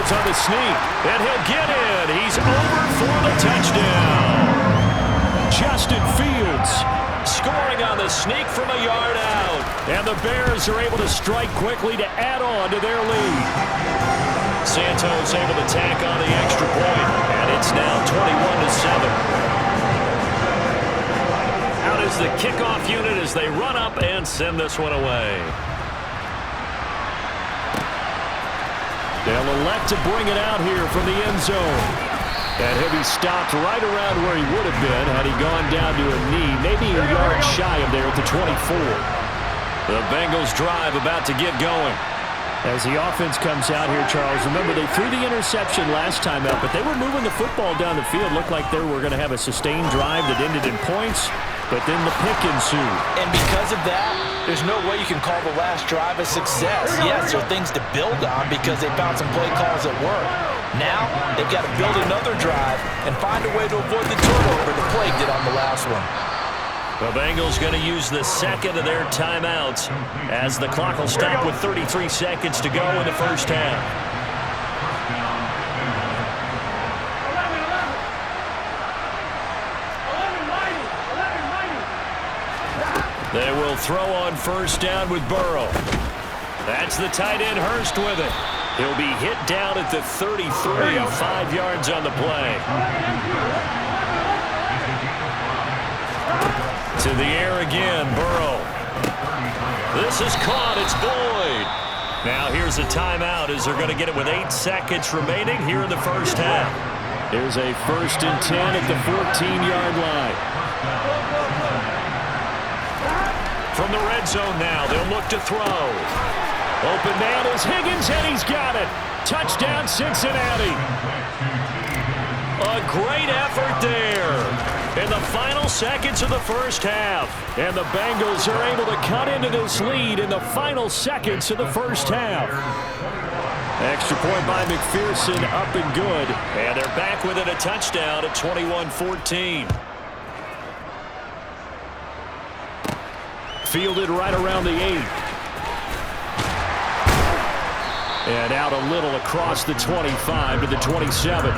Fields on the sneak, and he'll get in. He's over for the touchdown. Justin Fields scoring on the sneak from a yard out. And the Bears are able to strike quickly to add on to their lead. Santos able to tack on the extra point, and it's now 21-7. Out is the kickoff unit as they run up and send this one away. They'll elect to bring it out here from the end zone. And he'll be stopped right around where he would have been had he gone down to a knee, maybe a yard shy of there at the 24. The Bengals drive about to get going. As the offense comes out here, Charles, remember they threw the interception last time out, but they were moving the football down the field. Looked like they were going to have a sustained drive that ended in points, but then the pick ensued. And because of that, there's no way you can call the last drive a success. Yes, there are things to build on because they found some play calls that work. Now, they've got to build another drive and find a way to avoid the turnover the play did on the last one. The Bengals going to use the second of their timeouts as the clock will stop with 33 seconds to go in the first half. They will throw on first down with Burrow. That's the tight end Hurst with it. He'll be hit down at the 33, 5 yards on the play. To the air again, Burrow. This is caught. It's Boyd. Now here's a timeout as they're going to get it with 8 seconds remaining here in the first half. Here's a 1st and 10 at the 14-yard line. From the red zone now, they'll look to throw. Open man is Higgins, and he's got it. Touchdown, Cincinnati. A great effort there in the final seconds of the first half. And the Bengals are able to cut into this lead in the final seconds of the first half. Extra point by McPherson, up and good. And they're back within a touchdown at 21-14. Fielded right around the 8. And out a little across the 25 to the 27.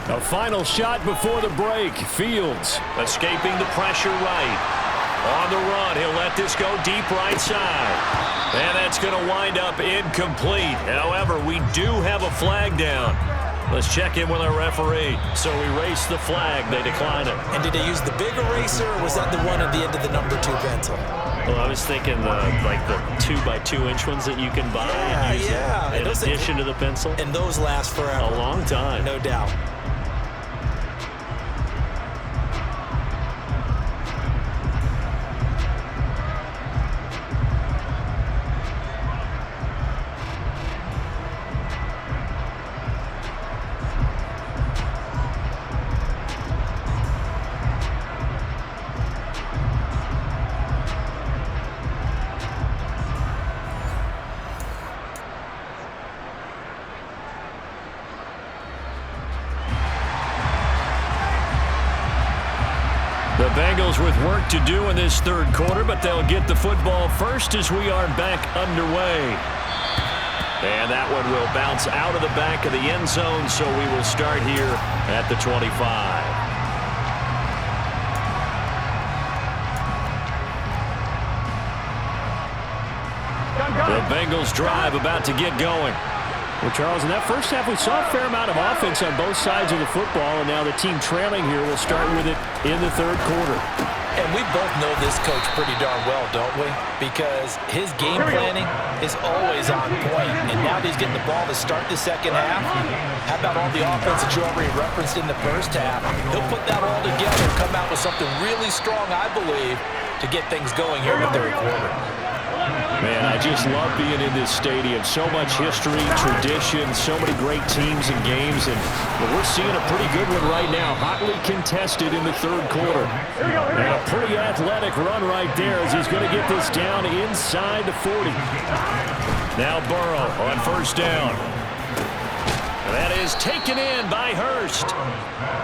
A final shot before the break. Fields escaping the pressure right. On the run, he'll let this go deep right side. And that's going to wind up incomplete. However, we do have a flag down. Let's check in with our referee. So erase the flag. They decline it. And did they use the big eraser, or was that the one at the end of the number 2 pencil? Well, I was thinking like the 2x2-inch ones that you can buy and use in addition to the pencil. And those last forever. A long time. No doubt. The Bengals with work to do in this third quarter, but they'll get the football first as we are back underway. And that one will bounce out of the back of the end zone, so we will start here at the 25. The Bengals drive about to get going. Well, Charles, in that first half, we saw a fair amount of offense on both sides of the football, and now the team trailing here will start with it in the third quarter. And we both know this coach pretty darn well, don't we? Because his game planning is always on point. And now that he's getting the ball to start the second half, how about all the offense that you already referenced in the first half? He'll put that all together and come out with something really strong, I believe, to get things going here in the third quarter. Man, I just love being in this stadium. So much history, tradition, so many great teams and games, and we're seeing a pretty good one right now. Hotly contested in the third quarter. And a pretty athletic run right there as he's going to get this down inside the 40. Now Burrow on first down. And he's taken in by Hurst.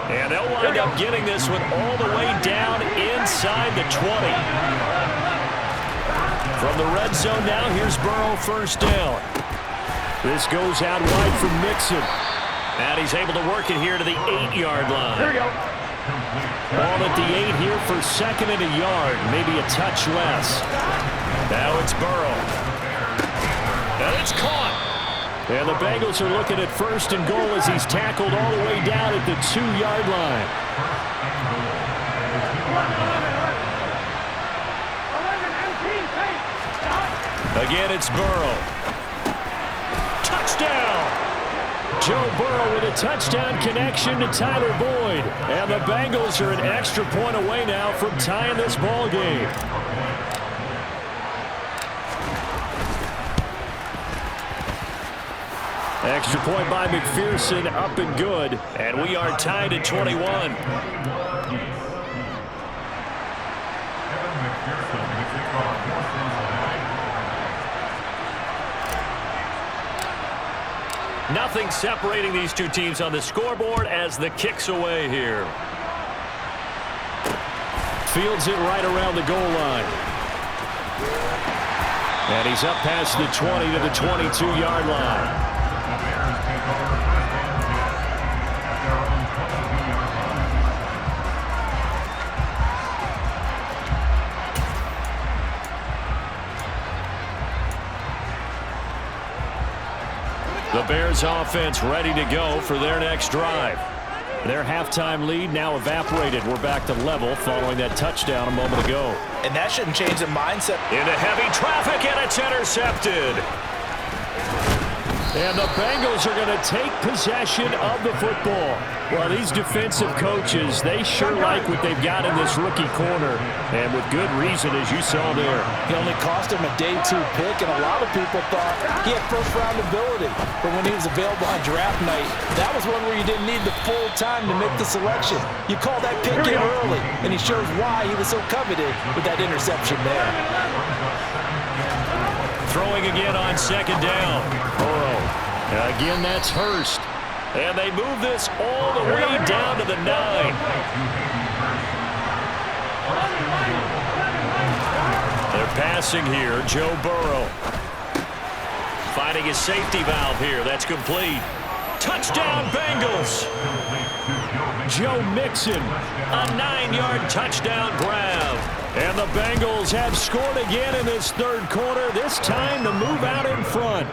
And they'll wind up getting this one all the way down inside the 20. From the red zone now, here's Burrow, first down. This goes out wide for Mixon. And he's able to work it here to the 8-yard line. Here we go. Ball at the 8 here for second and a yard, maybe a touch less. Now it's Burrow. And it's caught. And the Bengals are looking at first and goal as he's tackled all the way down at the 2-yard line. Again, it's Burrow. Touchdown! Joe Burrow with a touchdown connection to Tyler Boyd. And the Bengals are an extra point away now from tying this ball game. Extra point by McPherson, up and good. And we are tied at 21. Nothing separating these two teams on the scoreboard as the kick's away here. Fields it right around the goal line. And he's up past the 20 to the 22-yard line. The Bears offense ready to go for their next drive. Their halftime lead now evaporated. We're back to level following that touchdown a moment ago. And that shouldn't change the mindset. Into heavy traffic, and it's intercepted. And the Bengals are going to take possession of the football. Well, these defensive coaches, they sure like what they've got in this rookie corner. And with good reason, as you saw there. He only cost him a day 2 pick, and a lot of people thought he had first-round ability. But when he was available on draft night, that was one where you didn't need the full time to make the selection. You call that pick in early, and he shows why he was so coveted with that interception there. Throwing again on second down. Burrow. Again, that's Hurst. And they move this all the way down to the 9. They're passing here. Joe Burrow. Finding his safety valve here. That's complete. Touchdown, Bengals. Joe Mixon. A 9-yard touchdown grab. And the Bengals have scored again in this third quarter. This time to move out in front.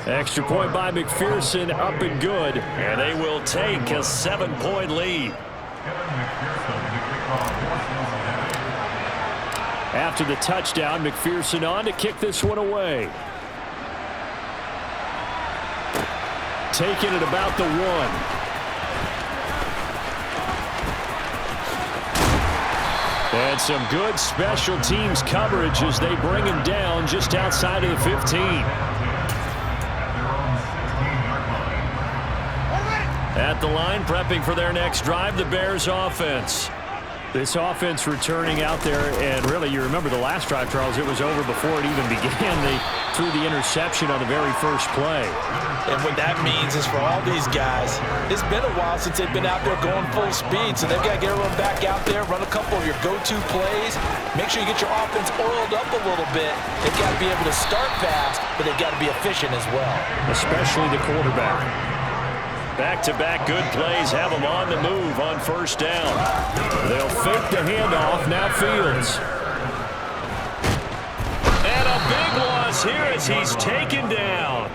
Extra point by McPherson, up and good. And they will take a 7-point lead. After the touchdown, McPherson on to kick this one away. Taking it about the 1. And some good special teams coverage as they bring him down just outside of the 15. At the line, prepping for their next drive, the Bears offense. This offense returning out there, and really, you remember the last drive, Charles, it was over before it even began. They threw the interception on the very first play. And what that means is for all these guys, it's been a while since they've been out there going full speed, so they've got to get everyone back out there, run a couple of your go-to plays, make sure you get your offense oiled up a little bit. They've got to be able to start fast, but they've got to be efficient as well. Especially the quarterback. Back-to-back good plays have them on the move on first down. They'll fake the handoff, now Fields. And a big loss here as he's taken down.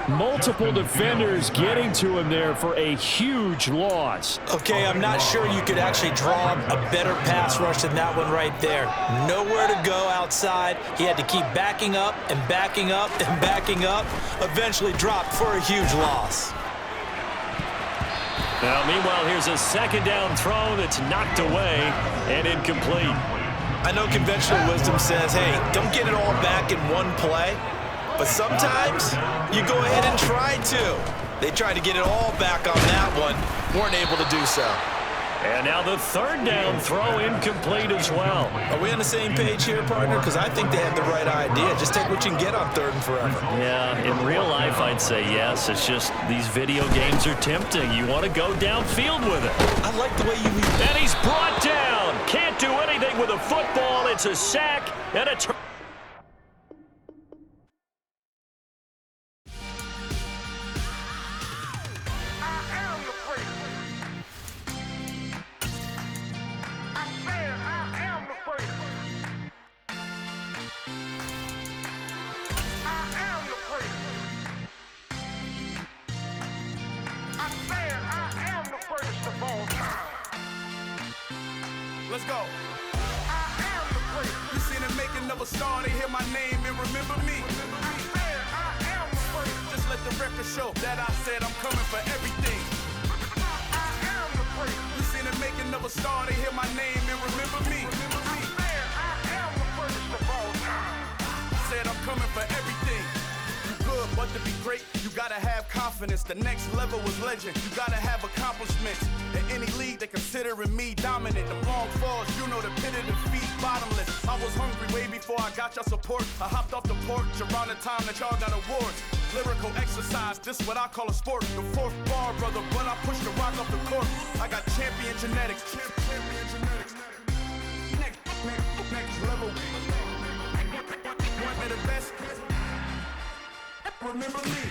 Multiple defenders getting to him there for a huge loss. Okay, I'm not sure you could actually draw a better pass rush than that one right there. Nowhere to go outside. He had to keep backing up and backing up and backing up. Eventually dropped for a huge loss. Now, meanwhile, here's a second down throw that's knocked away and incomplete. I know conventional wisdom says, hey, don't get it all back in one play. But sometimes you go ahead and try to. They tried to get it all back on that one. Weren't able to do so. And now the third down throw incomplete as well. Are we on the same page here, partner? Because I think they have the right idea. Just take what you can get on third and forever. Yeah, in real life, I'd say yes. It's just these video games are tempting. You want to go downfield with it. I like the way you lead. And he's brought down. Can't do anything with a football. It's a sack and a turn. Let's go. I am the great. You seen it making of a star, they hear my name and remember me. I am the great. Just let the record show that I said I'm coming for everything. I am the great. You seen it making of a star, they hear my name and remember me. I am the greatest of all time. Said I'm coming for everything. You good, but to be great, you gotta have confidence. The next level was legend. You gotta have accomplishments. In any league, they considering me dominant. The long falls, you know the pit of defeat, bottomless. I was hungry way before I got your support. I hopped off the porch around the time that y'all got awards. Lyrical exercise, this what I call a sport. The fourth bar, brother, when I push the rock off the court. I got champion genetics. Champion genetics. Next level. One of the best. Remember me.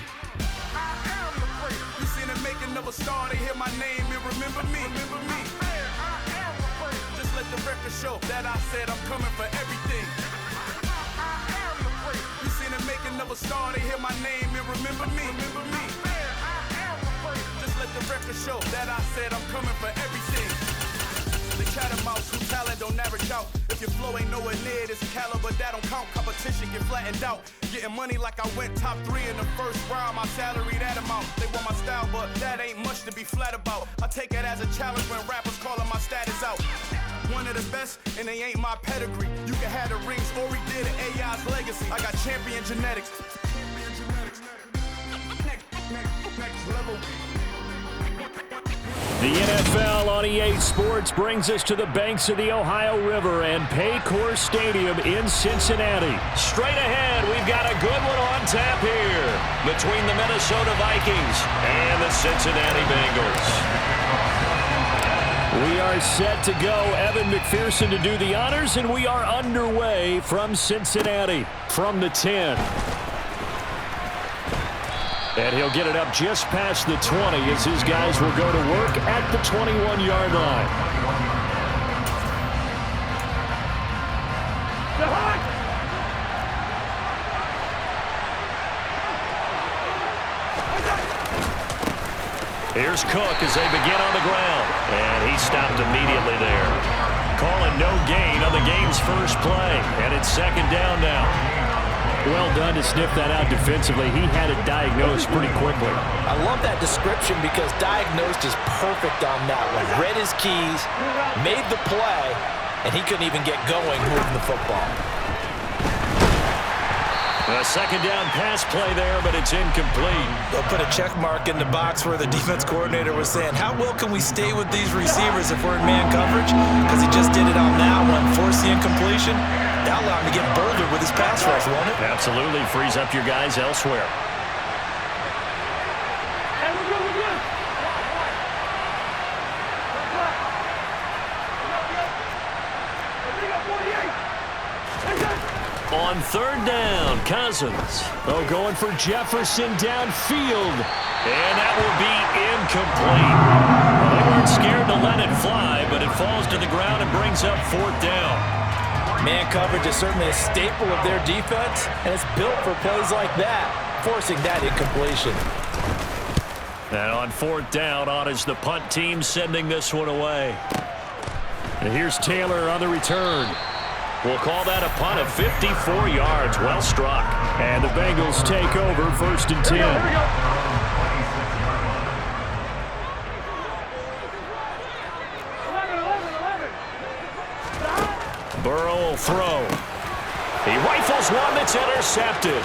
I am the great. You seen the making of a star, they hear my name and remember me. Remember me. I am the great. Just let the record show that I said I'm coming for everything. I am the great. You seen the making of a star, they hear my name and remember me. Remember me. I am the great. Just let the record show that I said I'm coming for everything. The chattermouths who talent don't average out. If your flow ain't nowhere near this caliber, that don't count. Competition get flattened out. Getting money like I went top 3 in the first round. My salary that amount. They want my style, but that ain't much to be flat about. I take it as a challenge when rappers calling my status out. One of the best, and they ain't my pedigree. You can have the rings, or he did it, AI's legacy. I got champion genetics. Next level. The NFL on EA Sports brings us to the banks of the Ohio River and Paycor Stadium in Cincinnati. Straight ahead, we've got a good one on tap here between the Minnesota Vikings and the Cincinnati Bengals. We are set to go. Evan McPherson to do the honors, and we are underway from Cincinnati from the 10. And he'll get it up just past the 20 as his guys will go to work at the 21-yard line. Here's Cook as they begin on the ground. And he stopped immediately there. Calling no gain on the game's first play. And it's second down now. Well done to sniff that out defensively. He had it diagnosed pretty quickly. I love that description because diagnosed is perfect on that one. Read his keys, made the play, and he couldn't even get going moving the football. A second down pass play there, but it's incomplete. They'll put a check mark in the box where the defense coordinator was saying, how well can we stay with these receivers if we're in man coverage? Because he just did it on that one, forced the incompletion. That'll allow him to get bolder with his pass rush, won't it? Absolutely. Frees up your guys elsewhere. On third down, Cousins. Oh, going for Jefferson downfield. And that will be incomplete. Well, they weren't scared to let it fly, but it falls to the ground and brings up fourth down. Man coverage is certainly a staple of their defense, and it's built for plays like that, forcing that incompletion. And on fourth down, on is the punt team sending this one away. And here's Taylor on the return. We'll call that a punt of 54 yards. Well struck. And the Bengals take over first and 10. Here we go. Burrow will throw. He rifles one that's intercepted.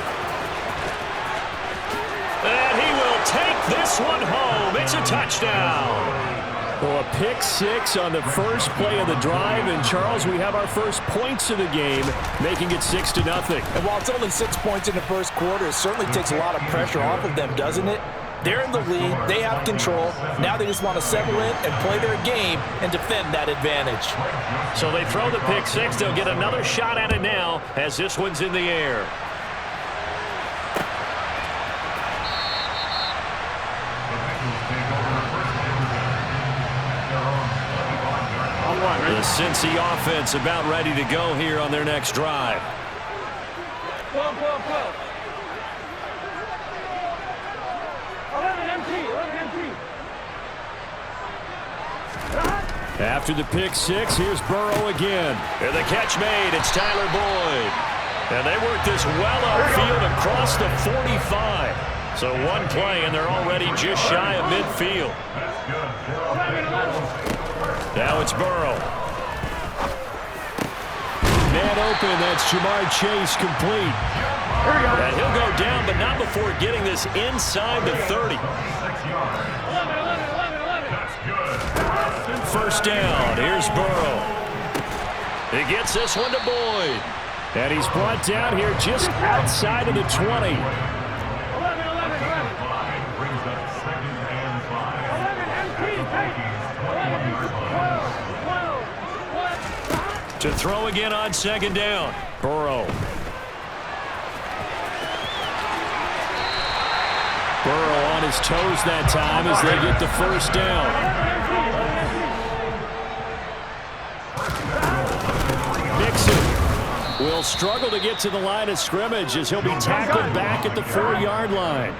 And he will take this one home. It's a touchdown. Well, a pick six on the first play of the drive. And, Charles, we have our first points of the game, making it 6-0. And while it's only 6 points in the first quarter, it certainly takes a lot of pressure off of them, doesn't it? They're in the lead. They have control. Now they just want to settle in and play their game and defend that advantage. So they throw the pick six. They'll get another shot at it now as this one's in the air. The Cincy offense about ready to go here on their next drive. After the pick six, here's Burrow again. And the catch made. It's Tyler Boyd. And they work this well upfield across the 45. So one play, and they're already just shy of midfield. Now it's Burrow. Man open, that's Jamar Chase complete. And he'll go down, but not before getting this inside the 30. First down, here's Burrow. He gets this one to Boyd. And he's brought down here just outside of the 20. To throw again on second down. Burrow. Burrow on his toes that time as they get the first down. Mixon will struggle to get to the line of scrimmage as he'll be tackled back at the 4-yard line.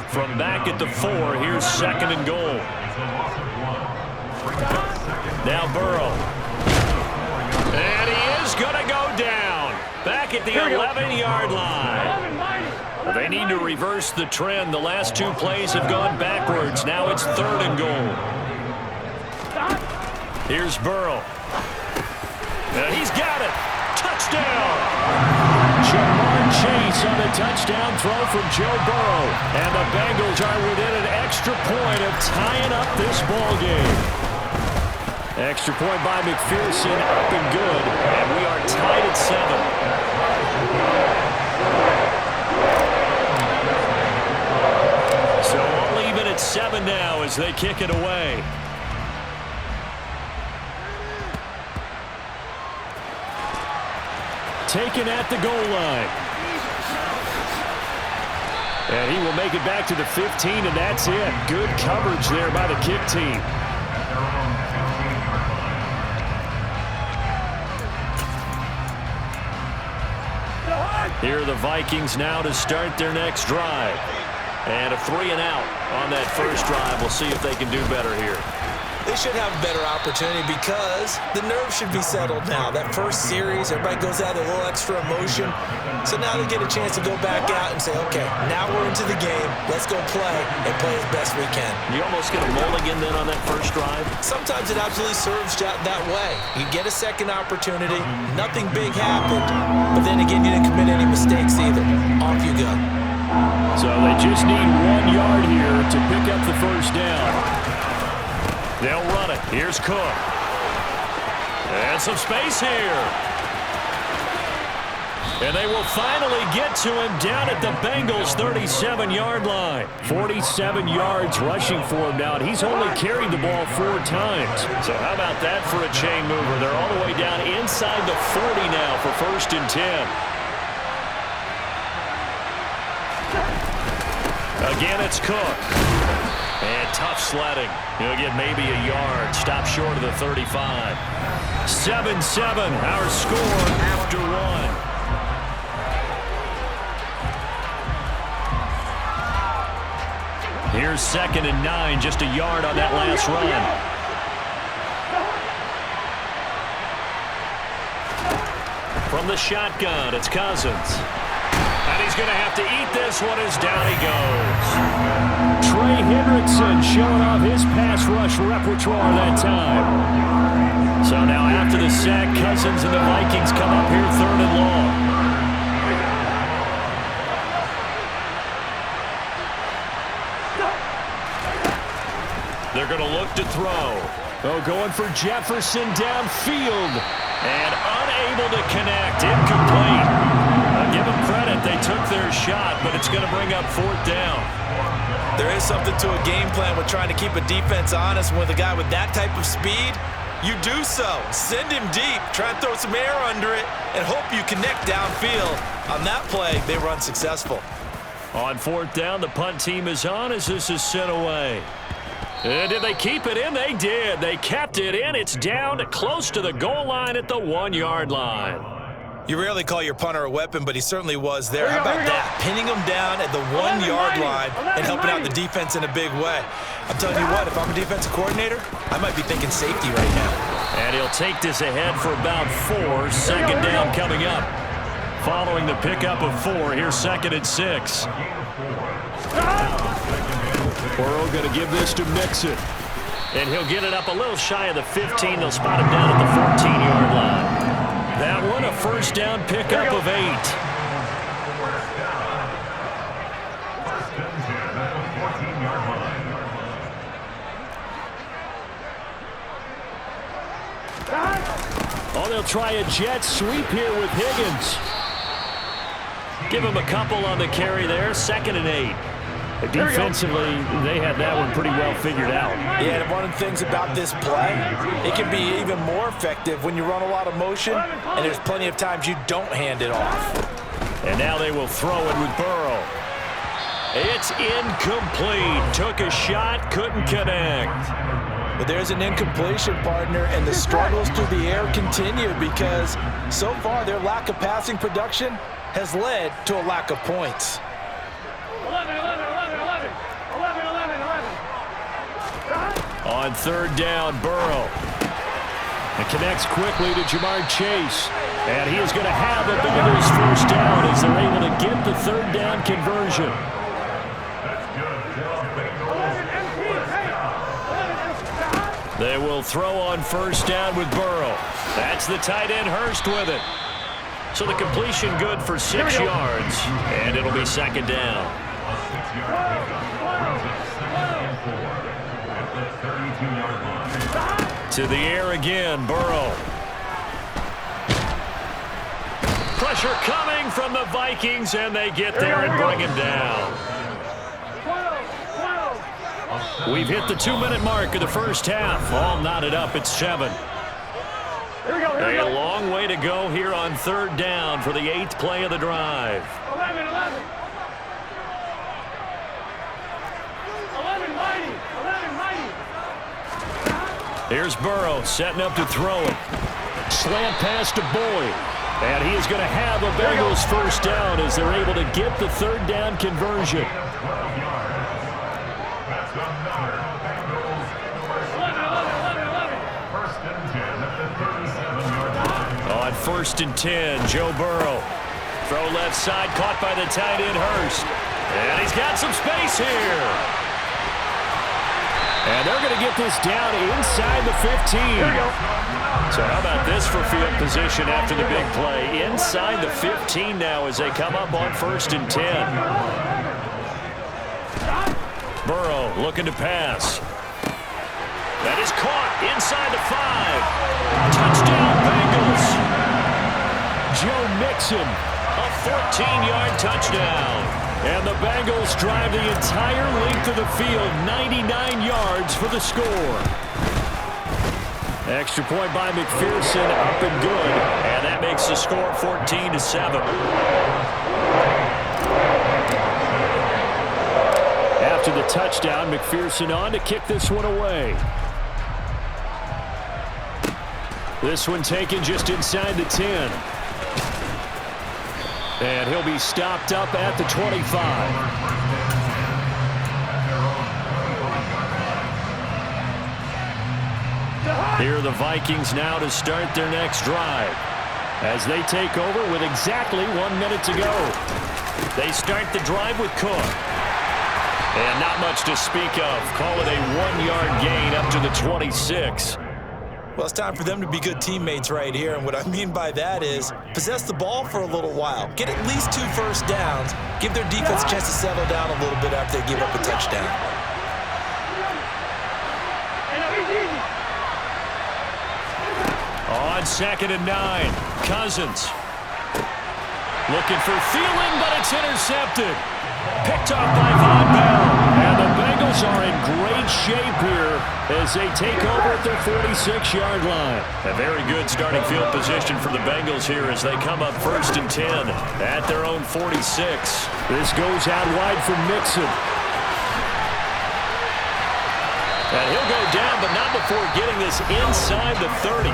From back at the 4, here's second and goal. Now Burrow. And he is going to go down. Back at the 11-yard line. They need to reverse the trend. The last two plays have gone backwards. Now it's third and goal. Here's Burrow. And he's got it. Touchdown. Jamar Chase on the touchdown throw from Joe Burrow. And the Bengals are within an extra point of tying up this ball game. Extra point by McPherson, up and good, and we are tied at 7. So only even at 7 now as they kick it away. Taken at the goal line. And he will make it back to the 15, and that's it. Good coverage there by the kick team. Here are the Vikings now to start their next drive. And a 3-and-out on that first drive. We'll see if they can do better here. They should have a better opportunity because the nerves should be settled now. That first series, everybody goes out with a little extra emotion. So now they get a chance to go back out and say, okay, now we're into the game. Let's go play and play as best we can. You almost get a mulligan then on that first drive? Sometimes it absolutely serves that way. You get a second opportunity. Nothing big happened. But then again, you didn't commit any mistakes either. Off you go. So they just need 1 yard here to pick up the first down. They'll run it. Here's Cook. And some space here. And they will finally get to him down at the Bengals' 37-yard line. 47 yards rushing for him now, and he's only carried the ball 4 times. So how about that for a chain mover? They're all the way down inside the 40 now for 1st and 10. Again, it's Cook. And tough sledding. He'll get maybe a yard. Stop short of the 35. 7-7, our score after 1. Here's 2nd and 9, just a yard on that last run. From the shotgun, it's Cousins. And he's going to have to eat this one as down he goes. Trey Hendrickson showing off his pass rush repertoire that time. So now after the sack, Cousins and the Vikings come up here 3rd and long. They're going to look to throw. Oh, going for Jefferson downfield. And unable to connect. Incomplete. Give them credit. They took their shot, but it's going to bring up 4th down. There is something to a game plan with trying to keep a defense honest. With a guy with that type of speed, you do so. Send him deep. Try and throw some air under it and hope you connect downfield. On that play, they were unsuccessful. On 4th down, the punt team is on as this is sent away. And did they keep it in? They did. They kept it in. It's down close to the goal line at the 1-yard line. You rarely call your punter a weapon, but he certainly was there. How about that? Pinning him down at the 1-yard line and helping out the defense in a big way. I'm telling you what, if I'm a defensive coordinator, I might be thinking safety right now. And he'll take this ahead for about 4. 2nd down coming up. Following the pickup of 4, here's 2nd and 6. Burrow going to give this to Mixon. And he'll get it up a little shy of the 15. They'll spot him down at the 14-yard line. That one, a 1st down pickup of 8. Oh, they'll try a jet sweep here with Higgins. Give him a couple on the carry there. 2nd and 8. Defensively, they had that one pretty well figured out. Yeah, and one of the things about this play, it can be even more effective when you run a lot of motion, and there's plenty of times you don't hand it off. And now they will throw it with Burrow. It's incomplete. Took a shot, couldn't connect. But there's an incompletion, partner, and the struggles through the air continue because so far their lack of passing production has led to a lack of points. 11. On 3rd down, Burrow. It connects quickly to Jamar Chase. And he is going to have the Bengals 1st down as they're able to get the 3rd down conversion. They will throw on 1st down with Burrow. That's the tight end Hurst with it. So the completion good for 6 yards. And it'll be 2nd down. To the air again, Burrow. Pressure coming from the Vikings, and they get there and bring him down. We've hit the 2-minute mark of the 1st half. All knotted up at 7. A long way to go here on 3rd down for the 8th play of the drive. 11. Here's Burrow setting up to throw it. Slant pass to Boyd. And he is going to have a Bengals 1st down as they're able to get the 3rd down conversion. On 1st and 10, Joe Burrow. Throw left side, caught by the tight end Hurst. And he's got some space here. And they're going to get this down inside the 15. So how about this for field position after the big play? Inside the 15 now as they come up on 1st and 10. Burrow looking to pass. That is caught inside the 5. Touchdown Bengals. Joe Mixon, a 14-yard touchdown. And the Bengals drive the entire length of the field, 99 yards for the score. Extra point by McPherson, up and good. And that makes the score 14-7. After the touchdown, McPherson on to kick this one away. This one taken just inside the 10. And he'll be stopped up at the 25. Here are the Vikings now to start their next drive as they take over with exactly 1 minute to go. They start the drive with Cook. And not much to speak of. Call it a 1-yard gain up to the 26. Well, it's time for them to be good teammates right here, and what I mean by that is possess the ball for a little while. Get at least 2 first downs. Give their defense a chance to settle down a little bit after they give up a touchdown. on 2nd and 9. Cousins. Looking for Thielen, but it's intercepted. Picked off by Von Bell. And the Bengals are in great shape here as they take over at their 46-yard line. A very good starting field position for the Bengals here as they come up 1st and 10 at their own 46. This goes out wide for Mixon. And he'll go down, but not before getting this inside the 30.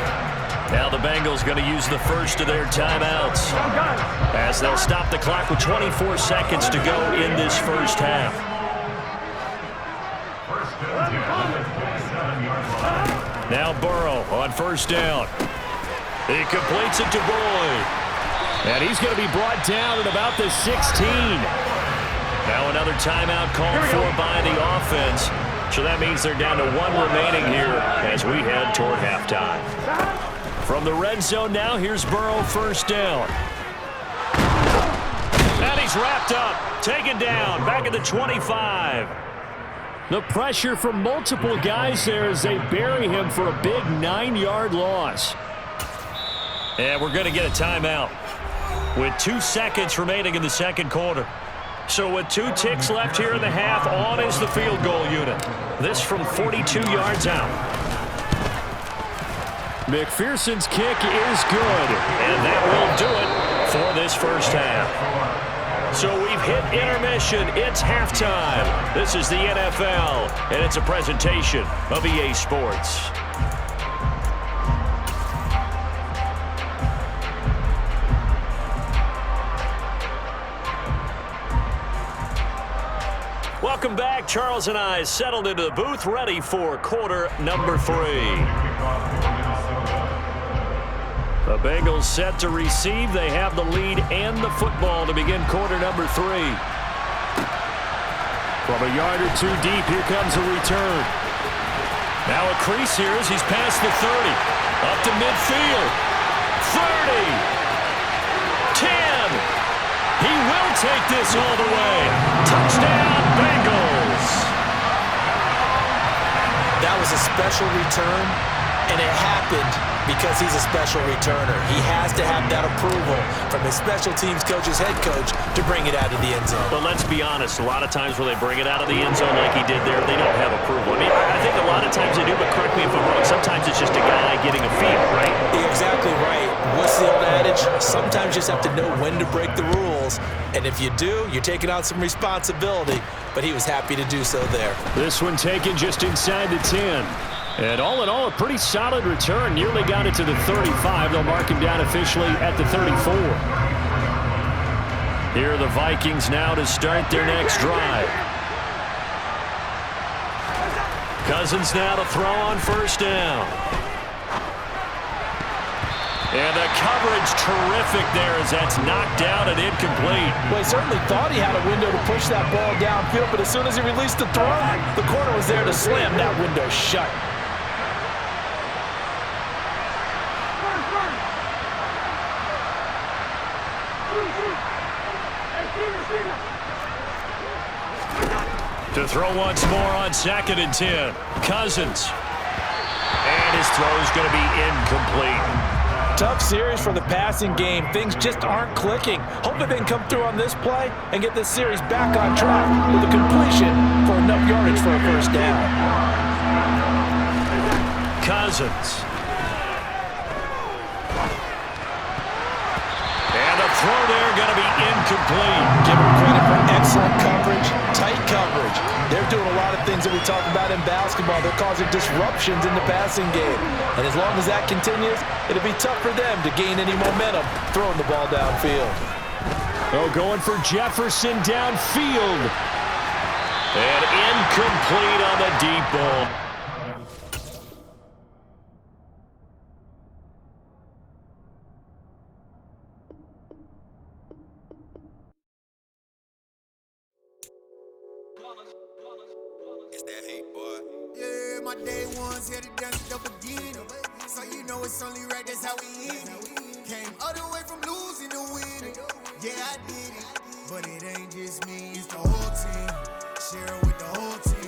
Now the Bengals going to use the first of their timeouts as they'll stop the clock with 24 seconds to go in this first half. Now Burrow on 1st down. He completes it to Boyd. And he's going to be brought down at about the 16. Now another timeout called for by the offense. So that means they're down to 1 remaining here as we head toward halftime. From the red zone now, here's Burrow 1st down. And he's wrapped up, taken down, back at the 25. The pressure from multiple guys there as they bury him for a big 9-yard loss. And we're going to get a timeout with 2 seconds remaining in the second quarter. So with 2 ticks left here in the half, on is the field goal unit. This from 42 yards out. McPherson's kick is good, and that will do it for this first half. So we've hit intermission. It's halftime. This is the NFL, and it's a presentation of EA Sports. Welcome back. Charles and I settled into the booth, ready for quarter number 3. The Bengals set to receive. They have the lead and the football to begin quarter number 3. From a yard or 2 deep, here comes a return. Now a crease here as he's past the 30. Up to midfield. 30. 10. He will take this all the way. Touchdown, Bengals. That was a special return, and it happened because he's a special returner. He has to have that approval from his special teams coach's head coach to bring it out of the end zone. But let's be honest, a lot of times when they bring it out of the end zone like he did there, they don't have approval. I mean, I think a lot of times they do, but correct me if I'm wrong, sometimes it's just a guy getting a feel, right? You're exactly right. What's the old adage? Sometimes you just have to know when to break the rules, and if you do, you're taking on some responsibility, but he was happy to do so there. This one taken just inside the 10. And all in all, a pretty solid return. Nearly got it to the 35. They'll mark him down officially at the 34. Here are the Vikings now to start their next drive. Cousins now to throw on 1st down. And the coverage terrific there as that's knocked down and incomplete. Well, he certainly thought he had a window to push that ball downfield, but as soon as he released the throw, the corner was there to slam that window shut. To throw once more on 2nd and 10. Cousins. And his throw's going to be incomplete. Tough series for the passing game. Things just aren't clicking. Hopefully they can come through on this play and get this series back on track with a completion for enough yardage for a 1st down. Cousins. And the throw there going to be incomplete. Give him credit for excellent coverage, tight coverage. They're doing a lot of things that we talk about in basketball. They're causing disruptions in the passing game. And as long as that continues, it'll be tough for them to gain any momentum throwing the ball downfield. Oh, going for Jefferson downfield. And incomplete on the deep ball. It's that hate, boy. Yeah, my day ones here to dance at the beginning. So you know it's only right, that's how we end it. Came all the way from losing to winning. Yeah, I did it. But it ain't just me, it's the whole team. Share it with the whole team.